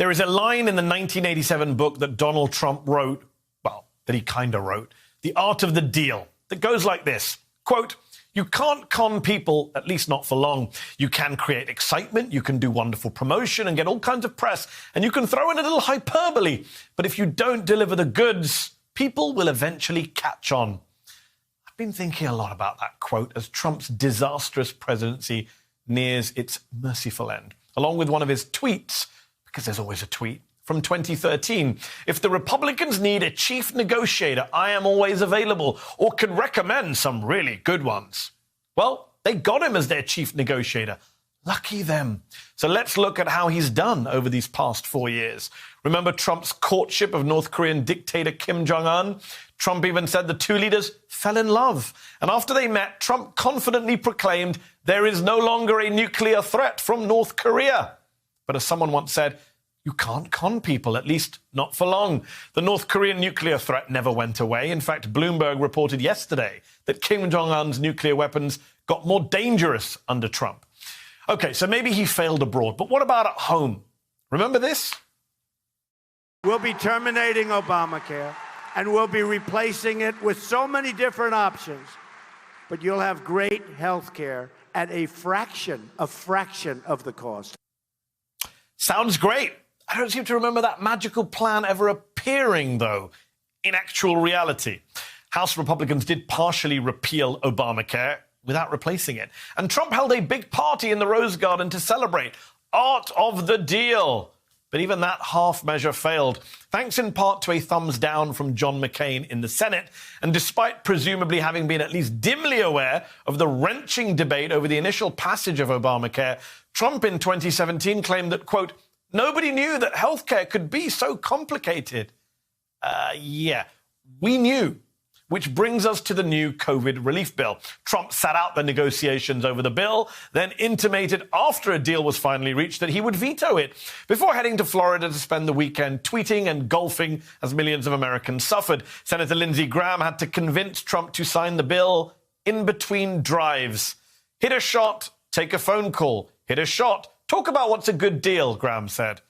There is a line in the 1987 book that Donald Trump wrote, well, that he kind of wrote, The Art of the Deal, that goes like this, quote, "You can't con people, at least not for long. You can create excitement, you can do wonderful promotion and get all kinds of press, and you can throw in a little hyperbole. But if you don't deliver the goods, people will eventually catch on." I've been thinking a lot about that quote as Trump's disastrous presidency nears its merciful end, along with one of his tweets, because there's always a tweet, from 2013. "If the Republicans need a chief negotiator, I am always available, or can recommend some really good ones." Well, they got him as their chief negotiator. Lucky them. So let's look at how he's done over these past 4 years. Remember Trump's courtship of North Korean dictator Kim Jong-un? Trump even said the two leaders fell in love. And after they met, Trump confidently proclaimed there is no longer a nuclear threat from North Korea. But as someone once said, you can't con people, at least not for long. The North Korean nuclear threat never went away. In fact, Bloomberg reported yesterday that Kim Jong-un's nuclear weapons got more dangerous under Trump. Okay, so maybe he failed abroad, but what about at home? Remember this? We'll be terminating Obamacare, and we'll be replacing it with so many different options. But you'll have great health care at a fraction of the cost. Sounds great. I don't seem to remember that magical plan ever appearing, though, in actual reality. House Republicans did partially repeal Obamacare without replacing it. And Trump held a big party in the Rose Garden to celebrate Art of the Deal. But even that half measure failed, thanks in part to a thumbs down from John McCain in the Senate. And despite presumably having been at least dimly aware of the wrenching debate over the initial passage of Obamacare, Trump in 2017 claimed that, quote, "Nobody knew that healthcare could be so complicated." Yeah, we knew. Which brings us to the new COVID relief bill. Trump sat out the negotiations over the bill, then intimated after a deal was finally reached that he would veto it, before heading to Florida to spend the weekend tweeting and golfing as millions of Americans suffered. Senator Lindsey Graham had to convince Trump to sign the bill in between drives. Hit a shot, take a phone call. Hit a shot, talk about what's a good deal, Graham said.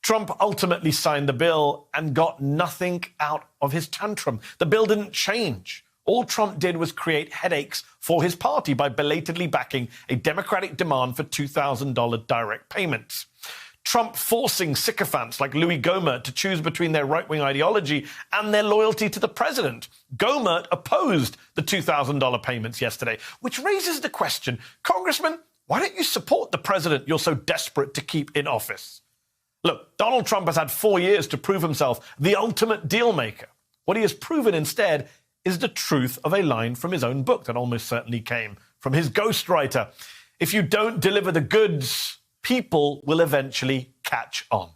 Trump ultimately signed the bill and got nothing out of his tantrum. The bill didn't change. All Trump did was create headaches for his party by belatedly backing a Democratic demand for $2,000 direct payments. Trump forcing sycophants like Louis Gohmert to choose between their right-wing ideology and their loyalty to the president. Gohmert opposed the $2,000 payments yesterday, which raises the question, Congressman, why don't you support the president you're so desperate to keep in office? Look, Donald Trump has had 4 years to prove himself the ultimate deal maker. What he has proven instead is the truth of a line from his own book that almost certainly came from his ghostwriter. If you don't deliver the goods, people will eventually catch on.